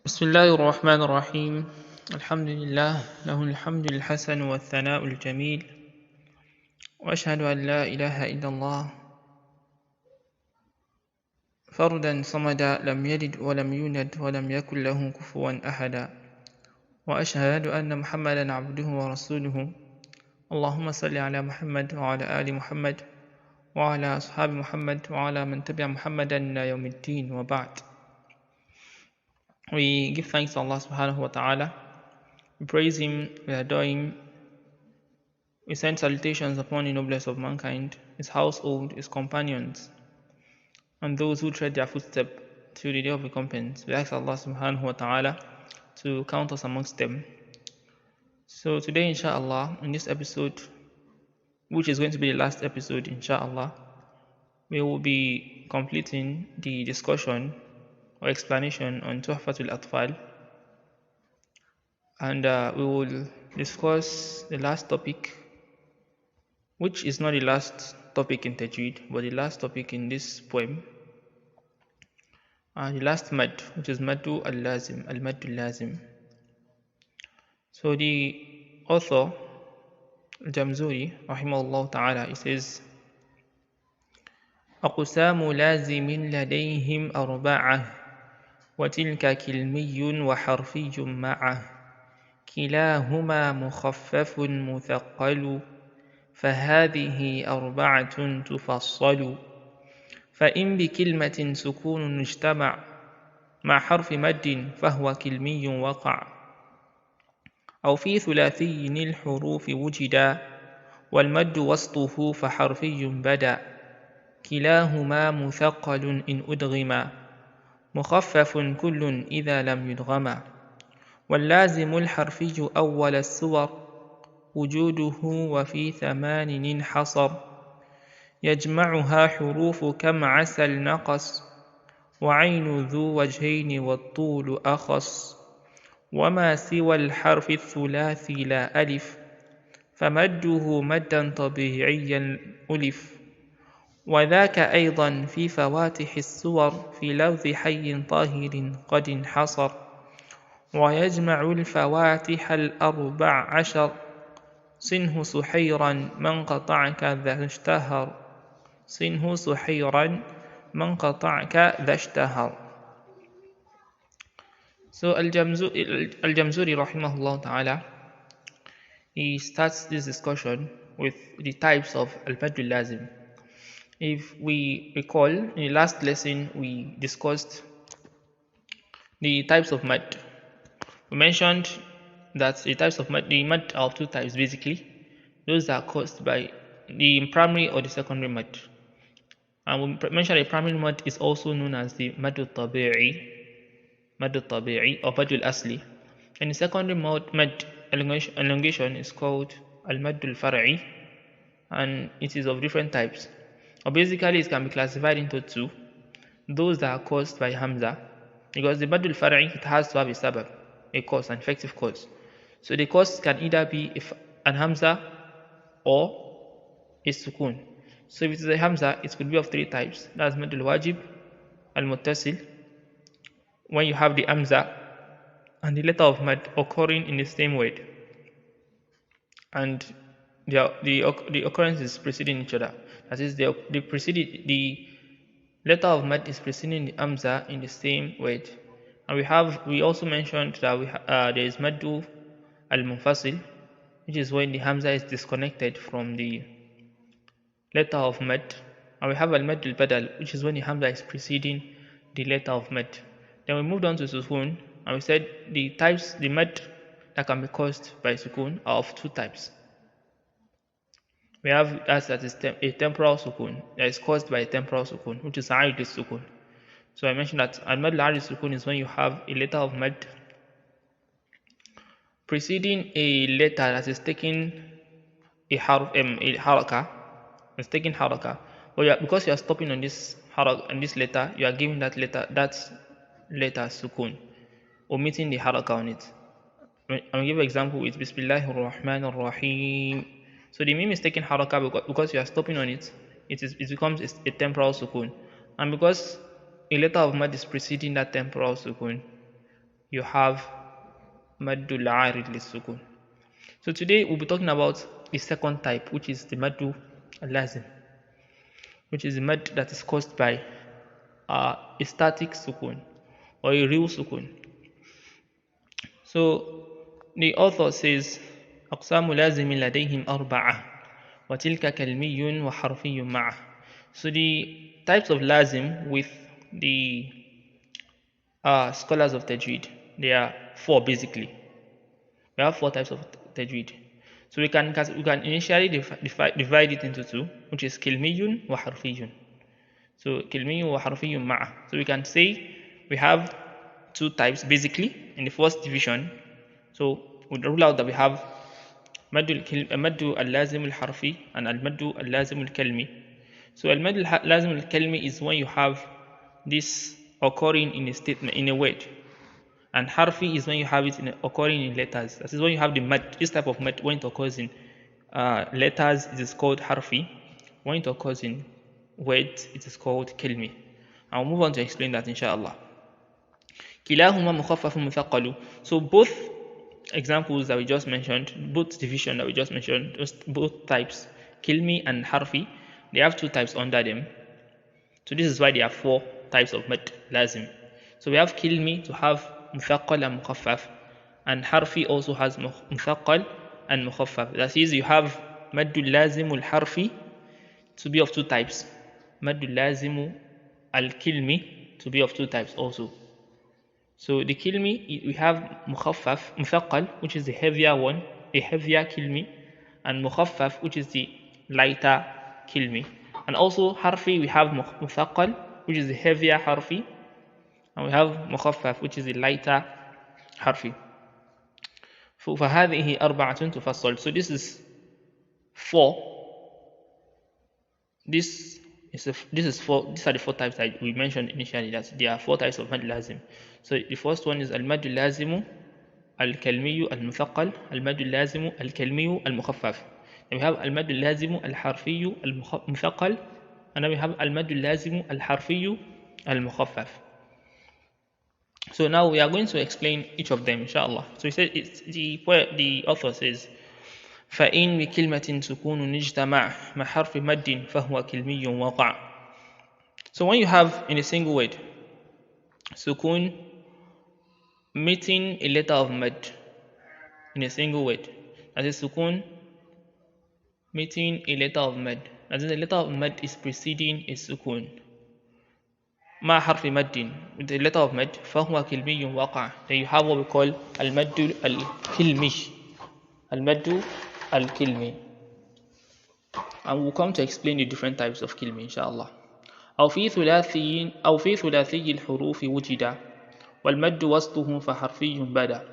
بسم الله الرحمن الرحيم. الحمد لله له الحمد الحسن والثناء الجميل، وأشهد أن لا إله إلا الله فردا صمدا لم يلد ولم يولد ولم يكن له كفوا أحدا، وأشهد أن محمدا عبده ورسوله. اللهم صل على محمد وعلى آل محمد وعلى أصحاب محمد وعلى من تبع محمدا إلى يوم الدين، وبعد. We give thanks to Allah subhanahu wa ta'ala. We praise Him, we adore Him. We send salutations upon the noblest of mankind, His household, His companions, and those who tread their footsteps till the day of recompense. We ask Allah subhanahu wa ta'ala to count us amongst them. So today, inshallah, in this episode, which is going to be the last episode, inshallah, we will be completing the discussion or explanation on Tuhfatul Atfaal, and we will discuss the last topic, which is not the last topic in Tajweed, but the last topic in this poem, the last mad, which is Maddu al-Lazim, al-Maddu al-Lazim. So the author, Al-Jamzuri, rahimahullah ta'ala, he says, أقسام لازم لديهم أربعة وتلك كلمي وحرفي معه كلاهما مخفف مثقل فهذه أربعة تفصل فإن بكلمة سكون اجتمع مع حرف مد فهو كلمي وقع أو في ثلاثي الحروف وجدا والمد وسطه فحرفي بدا كلاهما مثقل إن أدغما مخفف كل إذا لم يدغما واللازم الحرفي أول السور وجوده وفي ثمان انحصر يجمعها حروف كم عسل نقص وعين ذو وجهين والطول أخص وما سوى الحرف الثلاثي لا ألف فمده مدا طبيعيا ألف وذاك أيضا في فواتح السور في لفظ حي طاهر قد انحصر ويجمع الفواتح الأربع عشر صنه سحيرا من قطعك ذا اشتهر صنه سحيرا من قطعك ذا اشتهر. So Al-Jamzuri rahimahullah ta'ala, he starts this discussion with the types of Al-Maddu Lazim. If we recall, in the last lesson we discussed the types of mad. We mentioned that the types of mad, the mad are of two types basically. Those that are caused by the primary or the secondary mad. And we mentioned the primary mad is also known as the Maddu Tabi'i or Maddu Asli. And the secondary mad elongation is called Al-Maddu Al-Far'i, and it is of different types. Or basically it can be classified into two. Those that are caused by Hamza, because the Maddu Al-Far'i, it has to have a sabab, a cause, an effective cause. So the cause can either be an Hamza or a Sukun. So if it is a Hamza, it could be of three types. That's Maddu Al-Wajib, Al-Muttasil, when you have the Hamza and the letter of Mad occurring in the same word, and the occurrence is preceding each other. That is, the letter of Mad is preceding the Hamza in the same word. And we also mentioned that there is Maddu al-Munfasil, which is when the Hamza is disconnected from the letter of Mad. And we have al-Maddu al-Badal, which is when the Hamza is preceding the letter of Mad. Then we moved on to Sukun, and we said the Mad that can be caused by Sukun are of two types. We have that is a temporal Sukun that is caused by a temporal Sukun, which is Arid Sukun. So I mentioned that al-Mad al-Arid Sukun is when you have a letter of Mad preceding a letter that is taking a haraka, it's taking haraka. But because you are stopping on this letter, you are giving that letter Sukun, omitting the haraka on it. I'll give an example with Bismillahir Rahmanir Rahim. So the meme is taking haraka because you are stopping on it. It becomes a temporal sukun, and because a letter of mad is preceding that temporal sukun, you have maddul arid lissukun. So today we'll be talking about the second type, which is the maddu al-lazim, which is the mad that is caused by a static sukun or a real sukun. So the author says أقسام لازم لديهم أربعة وتلك كلمي وحرفي معه. So the types of lazim with the scholars of tajweed, there are four basically. We have four types of tajweed. So we can initially divide it into two, which is kilmiyun wa harfiyun. So kilmiyun wa harfiyun ma'a. So we can say we have two types basically in the first division. So we rule out that we have maddu al-lazim al-harfi and al-maddu al-lazim al-kalmi. So al-maddu al-lazim al-kalmi is when you have this occurring in a statement, in a word. And harfi is when you have it occurring in letters. That is when you have the mad. This type of mad, when it occurs in letters, it is called harfi. When it occurs in words, it is called kilmi. I'll move on to explain that inshallah. Kilahuma mukhaffafun muthaqqalu. So both examples that we just mentioned, both division that we just mentioned, both types, kilmi and harfi, they have two types under them. So this is why there are four types of mad lazim. So we have kilmi to have muthaqqal and mukhaffaf, and harfi also has muthaqqal and mukhaffaf. That is, you have maddul lazimul harfi to be of two types, maddul lazimu al kilmi to be of two types also. So the kilmi, we have mukhaffaf, muthaqqal, which is the heavier one, a heavier kilmi, and mukhaffaf, which is the lighter kilmi. And also harfi, we have muthaqqal, which is the heavier harfi, and we have mukhaffaf, which is the lighter harfi. فهذه أربعة تفصل. So this is four. This is four. These are the four types that we mentioned initially. That there are four types of mad lazim. So the first one is al-mad lazimu al-kalmiyu al-muthaqqal, al-mad lazimu al-kalmiyu al-mukhaffaf. Then we have al-mad lazimu al-harfiyu al-muthaqqal, and then we have al-mad lazimu al-harfiyu al-mukhaffaf. So now we are going to explain each of them, inshallah. So he said, the author says, فَإِنْ بِكِلْمَةٍ سُكُونٌ اجْتَمَعَ مَعَ حَرْفِ مَدٍ فَهُوَ كِلْمِيٌّ وَقَعَ. So when you have in a single word, sukun meeting a letter of mad in a single word, that is sukun meeting a letter of mad, that is the letter of mad is preceding a sukun. مع حرف مد, with the letter of mad, فهو كلمي وقع. Then you have what we call المد الكلمي, المد الكلمي. And we'll come to explain the different types of kilmi inshallah. أو في ثلاثي الحروف وجد والمد وسطه فحرفي بدا.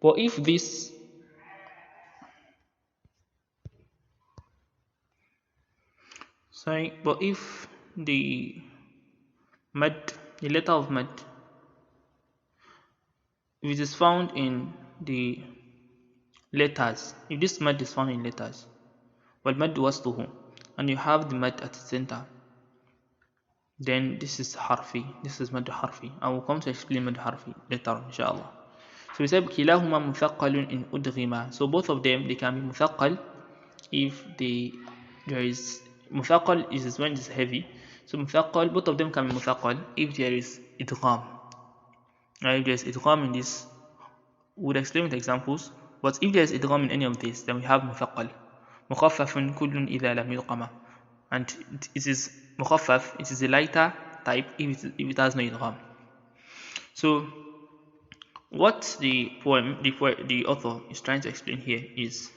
But if the mad, the letter of mad, if it is found in the letters, if this mad is found in letters, وَالْمَدُّ وَسْطُهُ, and you have the mad at the center, then this is harfi, this is mad harfi. I will come to explain mad harfi later inshallah. So we said كِلَاهُمَا مُثَقَّلٌ إِنْ أُدْغِمَا. So both of them, they can be muthaqqal if there is muthaqqal is when it's heavy. So muthaqqal, both of them can be muthaqqal if there is idgham. Now if there is idgham in this, we'll explain with examples. But if there is idgham in any of this, then we have muthaqqal. مخفف كل إذا لم يدغم. And it is mukhaffaf, it is a lighter type if it has no idgham. So what the author is trying to explain here is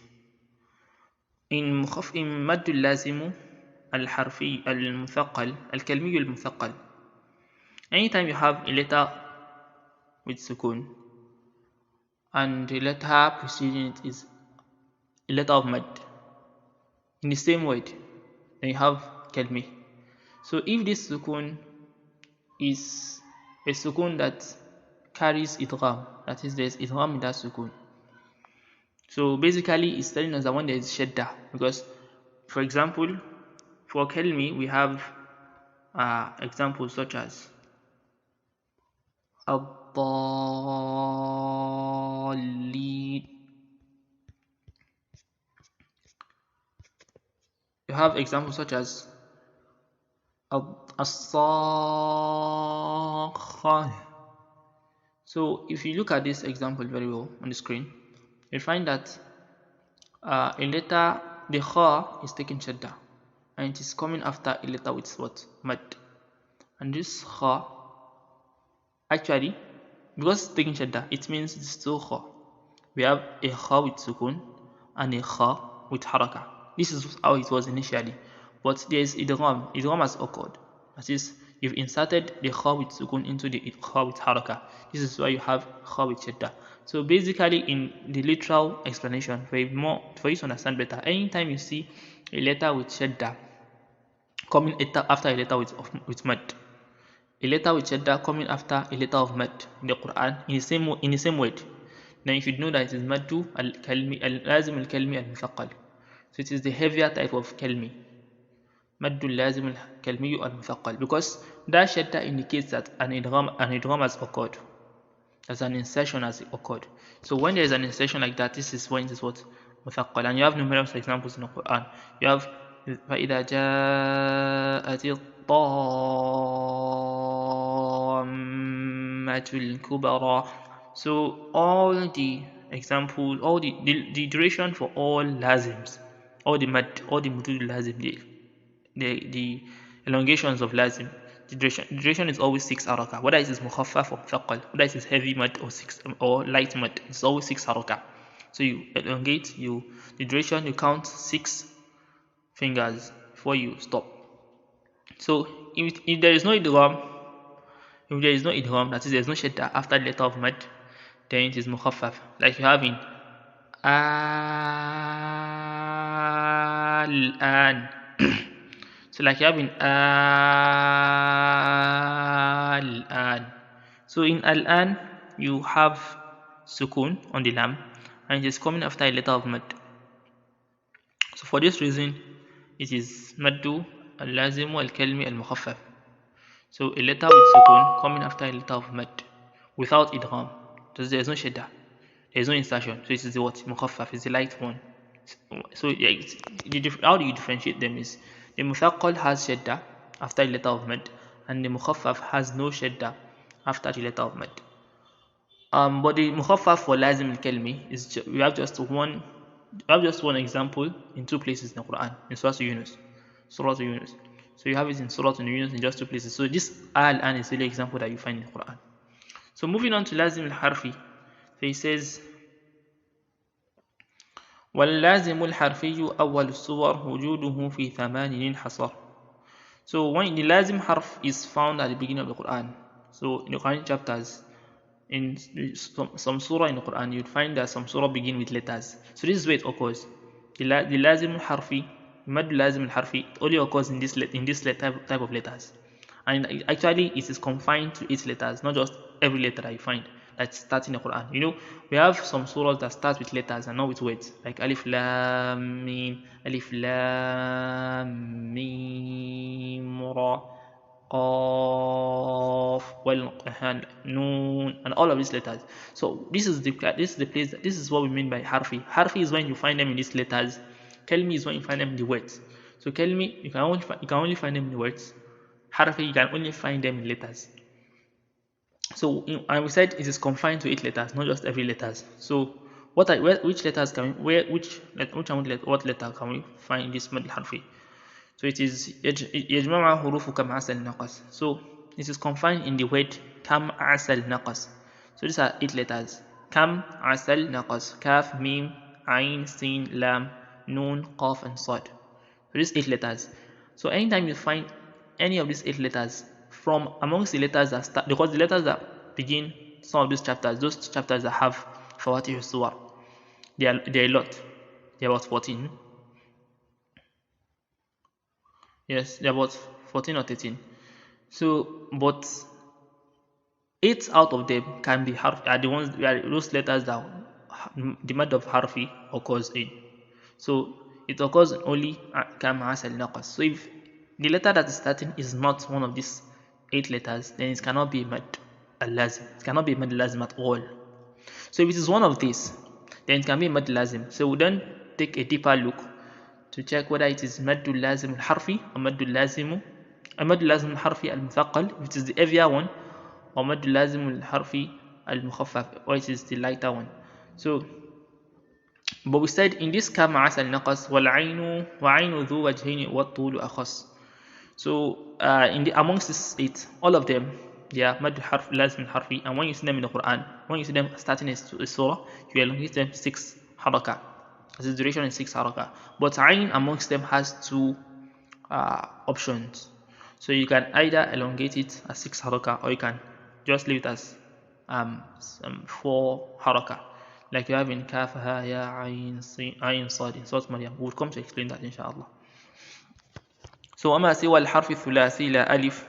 in مد اللازم الحرفي المثقل الكلمي المثقل. Anytime you have a letter with sukun and the letter preceding it is a letter of mad in the same word, then you have kalmi. So if this sukun is a sukun that carries idgham, that is, there is idgham in that sukun. So basically it's telling us that when there is shadda, because for example for kalmi we have examples such as الضالين. You have examples such as as-sakha. So if you look at this example very well on the screen, you'll find that a letter, the kha is taking shadda, and it is coming after a letter with what? Mad. And this kha, actually, because it's taking shadda, it means it's still kha. We have a kha with sukun and a kha with haraka. This is how it was initially, but there is idgham. Idgham has occurred. That is, you've inserted the kha with sukun into the kha with haraka. This is why you have kha with shadda. So basically, in the literal explanation, for you to understand better, anytime you see a letter with shadda coming after a letter with mad, a letter with shadda coming after a letter of mad in the Quran in the same word, then you should know that it is maddu al-kalmi al-lazim al-kalmi al-muthaqqal. So it is the heavier type of kalmi, maddu al-lazim al-kalmi al-muthaqqal, because that shadda indicates that an idgham has occurred. As an insertion has occurred. So when there is an insertion like that, this is when it is what? Muthaqqal. And you have numerous examples in the Quran. You have فَإِذَا جَاءَتِ الطَّامَّةُ الْكُبْرَى. So all the examples, all the duration for all lazims, all the mudud lazim, the elongations of lazim, the duration is always 6 haraka, whether it is mukhaffaf or muthaqqal, whether it is heavy mud or light mud, it's always 6 haraka. So you elongate, the duration, you count 6 fingers before you stop. So if there is no idgham, that is, there is no shadda after the letter of mud, then it is mukhaffaf, like you have in al-an. So like you have in al-an. So in al-an you have sukun on the lam, and it is coming after a letter of mad. So for this reason, it is maddu al-lazimu al-kalmi al-mukhaffaf. So a letter with sukun coming after a letter of mad without idgham. There is no shadda, there is no insertion. So it is the what? Mukhaffaf, is the light one. So yeah, how do you differentiate them is the muthaqqal has shadda after a letter of mad, and the mukhaffaf has no shadda after the letter of mad. But the mukhaffaf for lazim al-kalmi is we have just one example in 2 places in the Quran, in Surah Yunus. So you have it in Surah Yunus in just 2 places. So this al-an is really example that you find in the Quran. So moving on to lazim al-harfi, so he says وَاللَّازِمُ الْحَرْفِيُّ أَوَّلُ الصُّوَرِ وُجُودُهُ فِي ثَمَانٍ حَصَرٍ. So when the lazim harf is found at the beginning of the Quran, so in the Quran chapters, in some surah in the Quran, you'd find that some surah begin with letters. So this is where it occurs. The lazim harfi, mad lazim harfi, only occurs in this type of letters, and actually it is confined to 8 letters, not just every letter that you find that starts in the Quran. You know, we have some surahs that start with letters and not with words, like alif lam mim ra, qaf, wal noon, and all of these letters. So this is the place. This is what we mean by harfi. Harfi is when you find them in these letters. Kalmi is when you find them in the words. So kalmi, you can only find them in the words. Harfi, you can only find them in letters. So, and we said it is confined to 8 letters, not just every letters. So what letter can we find this mad harfi? So it is yajma'u hurufu kam asal naqas. So it is confined in the word kam asal naqas. So these are 8 letters: kam asal naqas, kaf, mim, ain, sin, lam, noon, qaf, and sad. So these 8 letters. So anytime you find any of these 8 letters from amongst the letters that start, because the letters that begin some of these chapters, those chapters that have fawatih suwar, they are a lot. They are about 14. Yes, they are about 14 or 13. So, but 8 out of them can be harfi, are those letters that the mad of harfi occurs in. So it occurs only kam asal naqas. So if the letter that is starting is not one of these 8 letters, then it cannot be mad al-lazim. It cannot be mad al-lazim at all. So if it is one of these, then it can be mad al-lazim. So we then take a deeper look to check whether it is maddul lazim al-harfi or maddul lazim al-harfi al-muthaqqal, if it is the heavier one, or maddul lazim al-harfi al-mukhaffaf, or it is the lighter one. So, but we said in this kama asal naqas wal ainu wa ainu dhu wajhaini wa tulu akhas. So amongst these 8, all of them, they are mad harf lazim harfi, and when you see them in the Quran, when you see them starting a surah, you elongate them 6 haraka. The duration is 6 haraka. But ain amongst them has 2 options. So you can either elongate it as 6 haraka, or you can just leave it as 4 haraka. Like you have in kaf, ha, ya, ain, sad, in Surah Maryam. We'll come to explain that inshallah. So وما سوى الحرف الثلاثي لا ألف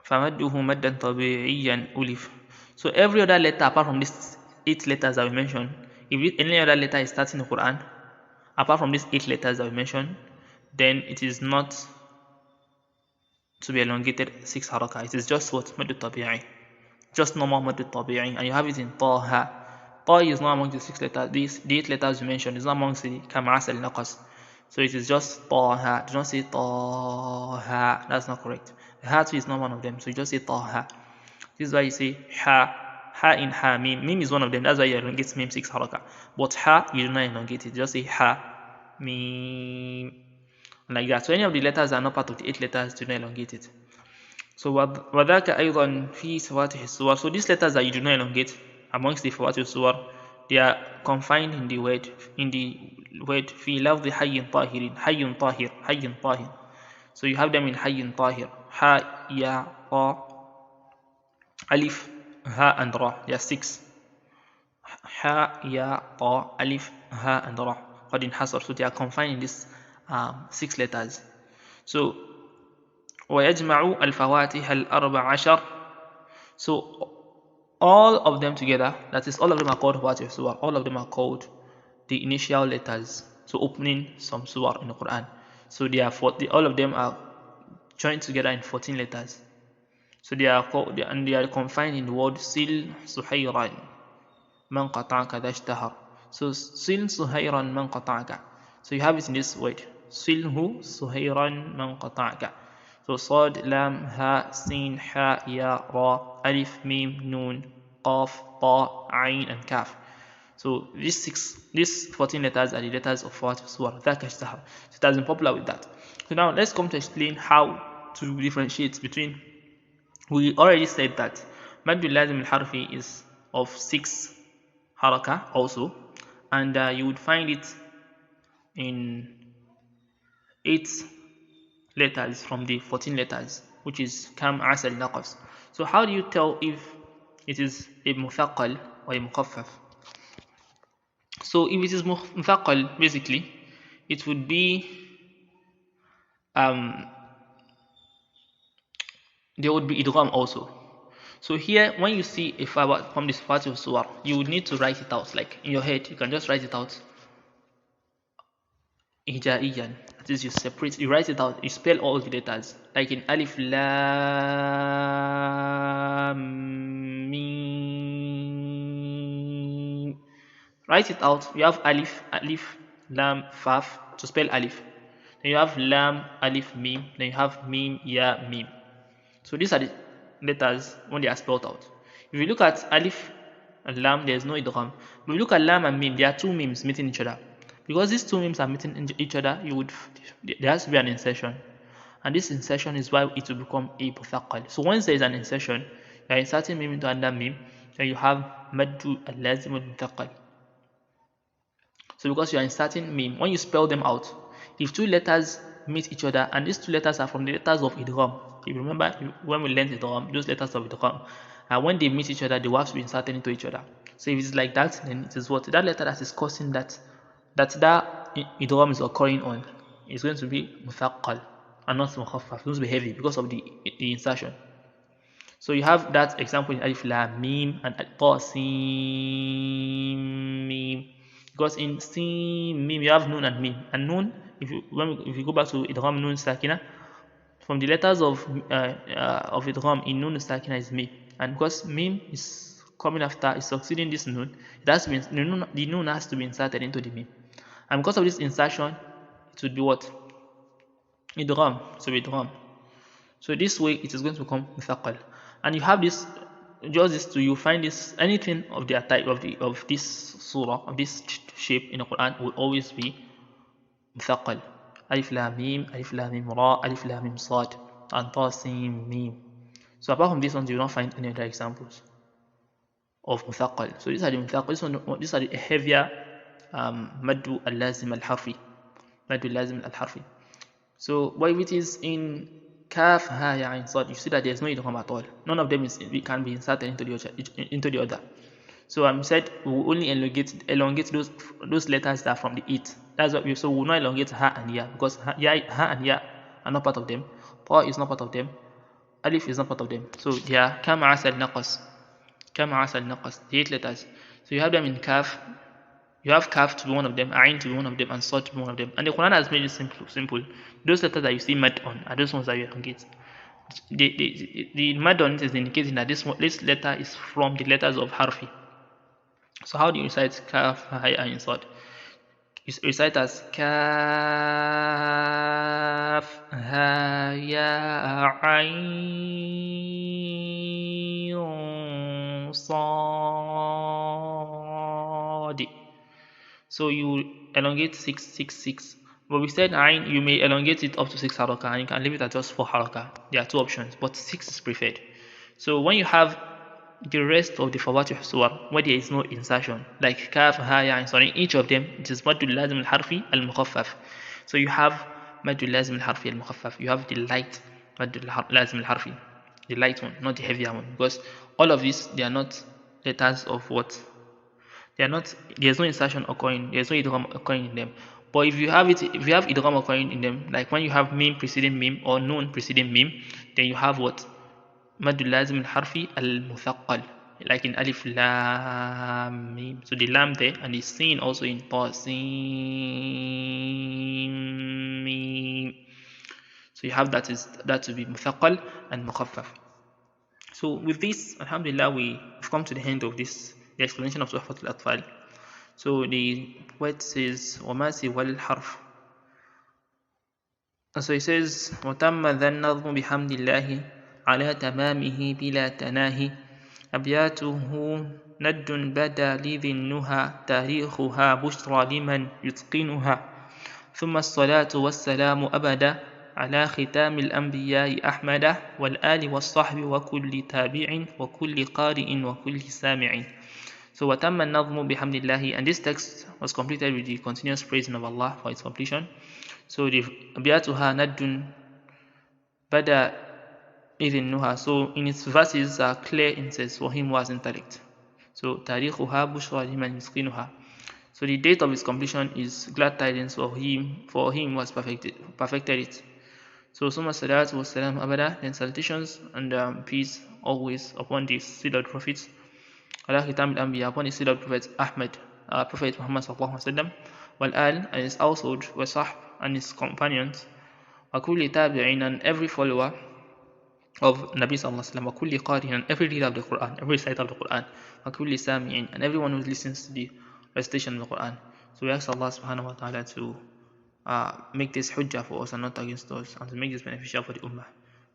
فمده مدا طبيعيا ألف. So every other letter apart from these 8 letters that we mentioned, if any other letter is starting the Quran apart from these 8 letters that we mentioned, then it is not to be elongated 6 haraka. It is just what? Mad tabi'i, just normal mad tabi'i, and you have it in Taha. Taha is not among the 6 letters. The 8 letters we mentioned is not amongst the Kama'as al-Naqas. So it is just Taha. Do not say Taha. That's not correct. The ha is not one of them. So you just say Taha. This is why you say ha. Ha in ha. Mim. Mim is one of them. That's why you elongate mim 6 haraka. But ha, you do not elongate it. Just say ha. Mim. Like that. So any of the letters that are not part of the 8 letters, do not elongate it. So وَذَاكَ أَيْضًا فِي سَوَاتِحِ السُّوَرِ. So these letters that you do not elongate amongst the Fawatih Suwar, they are confined in the word في لفظ حي طاهر, حي طاهر, حي طاهر. So you have them in حي طاهر, ha, ya, ta, alif, ha and ra. They are 6. Ha, ya, ta, alif, ha and ra. قد انحصر. So they are confined in these 6 letters. So ويجمع الفواتح الأربع عشر. So all of them together, that is, all of them are called Fawatih Suwar. All of them are called the initial letters, so opening some surah in the Quran. So they are all of them are joined together in 14 letters. So they are called, and they are confined in the word sil suhayran man qata'aka dashtahar. So sil suhayran man qata'aka. So you have it in this word, silhu suhayran man qata'aka. So sad, lam, ha, sin, ha, ya, ra, alif, mim, nun, qaf, ta, ain, and kaf. So these 14 letters are the letters of Fawatih Suwar. So it has been popular with that. So now let's come to explain how to differentiate between. We already said that Maddul Lazim al-Harfi is of 6 haraka also, and you would find it in 8 letters from the 14 letters, which is Kam Asal Naqas. So how do you tell if it is a Muthaqqal or a Mukhaffaf? So if it is Muthaqqal, basically it would be there would be idgham also. So here, when you see a fawat from this part of surah, you would need to write it out, like in your head. You can just write it out hijaiyan. That is, you write it out, you spell all the letters, like in alif lam mim. Write it out. You have alif, lam, faf to spell alif. Then you have lam, alif, mim. Then you have mim, ya, mim. So these are the letters when they are spelled out. If you look at alif and lam, there is no idgham. If you look at lam and mim, there are 2 mims meeting each other. Because these 2 mims are meeting each other, there has to be an insertion. And this insertion is why it will become a muthaqqal. So once there is an insertion, you are inserting mim into another mim, then you have maddu al-lazim al-muthaqqal. So because you are inserting mim, when you spell them out, if 2 letters meet each other, and these 2 letters are from the letters of idgham. If you remember when we learned idgham, those letters of idgham, and when they meet each other, they will have to be inserted into each other. So if it's like that, then it is what? That letter that is causing that idgham is occurring on is going to be muthaqqal and not mukhaffaf. It's going to be heavy because of the insertion. So you have that example in alif lam mim and ta sin mim. Because in sin mim you have nun and mim, and nun, if you go back to idgham nun sakina, from the letters of idgham in nun sakina is mim, and because mim is coming after, is succeeding this nun, it has to be, the nun has to be inserted into the mim. And because of this insertion, it would be what? Idgham. So idgham. So this way it is going to become muthaqal. And you have this, just this to you find this, anything of their type of this surah, of this shape in the Quran will always be muthaqal. Alif lam mim ra, alif lam mim sad, and ta sin mim. So apart from this one, you will not find any other examples of muthaqal. So these are the muthaqal. These are the heavier maddu al-lazim al-harfi. Maddu al-lazim al-harfi. So what if it is in kaf, ha, ya, ain, sad, you see that there is no idgham at all. None of them can be inserted into the other. So I said we will only elongate those letters that are from the it. That's what so we will not elongate ha and ya, because ha and ya are not part of them. Ta is not part of them. Alif is not part of them. So they are kama asal naqas. Kama asal naqas. The 8 letters. So you have them in kaf. You have kaf to be one of them, ain to be one of them, and sad to be one of them. And the Quran has made it simple. Those letters that you see mad on are those ones that you elongate. The mad on it is indicating that this letter is from the letters of harfi. So how do you recite kaf, ha, ya, ain, sad? You recite as kaf, ha, ya, ain, sad. So you elongate 666. But we said ain, you may elongate it up to 6 haraka, and you can leave it at just 4 haraka. There are 2 options, but 6 is preferred. So when you have the rest of the Fawatih Surah where there is no insertion, like kaf, ha, ya, and so in each of them, it is Maddul Lazim al-Harfi al-Mukhaffaf. So you have Maddul Lazim al-Harfi al-Mukhaffaf. You have the light Maddul Lazim al-Harfi, the light one, not the heavier one, because all of these, they are not letters of what? They are not. There's no insertion occurring. There's no idgham occurring in them. But if you have idgham occurring in them, like when you have mim preceding mim or nun preceding mim, then you have what? Maddul Lazim al-Harfi al-Muthaqqal, like in Alif Lam Mim. So the lam there, and the sin also in Ta Sin Mim. So you have that to be Muthaqqal and Mukhaffaf. So with this, alhamdulillah, we've come to the end of the explanation of Tuhfatul Atfaal. So the poet says, وَمَا سِوَى الْحَرْفِ. And so he says, وَتَمَّ ذَا النَّظْمُ بِحَمْدِ اللَّهِ على تمامه بلا تناهي أبياته ند بدا لذي النهى تاريخها بشرى لمن يتقنها ثم الصلاة والسلام أبدا على ختام الأنبياء أحمد والآل والصحب وكل تابع وكل قارئ وكل سامع. So وتم النظم بحمد الله, and this text was completed with the continuous praising of Allah for its completion. So the أبياتها ند بدا إذن نهى, so in its verses are clear insights for him who has intellect. So تاريخها بشرى لمن يتقنها. So the date of its completion is glad tidings for him who has perfected it. So summa salatu wa salam abada, then salutations and peace always upon the seed of the prophets, ala khitam al-anbiya, upon the seed of the prophet Ahmad, Prophet Muhammad sallallahu alaihi wasallam, wal al, and his household, wa sahb, and his companions, wa kulli tabi'in, and every follower of Nabi sallallahu alaihi wasallam, wa kulli qari'in, and every reader of the Quran, every reciter of the Quran, wa kulli sami'in, and everyone who listens to the recitation of the Quran. So we ask Allah subhanahu wa ta'ala to make this hujjah for us and not against us, and to make this beneficial for the ummah.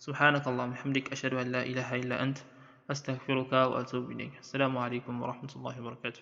سبحانك اللهم وبحمدك أشهد أن لا إله إلا أنت أستغفرك وأتوب إليك. السلام عليكم ورحمة الله وبركاته.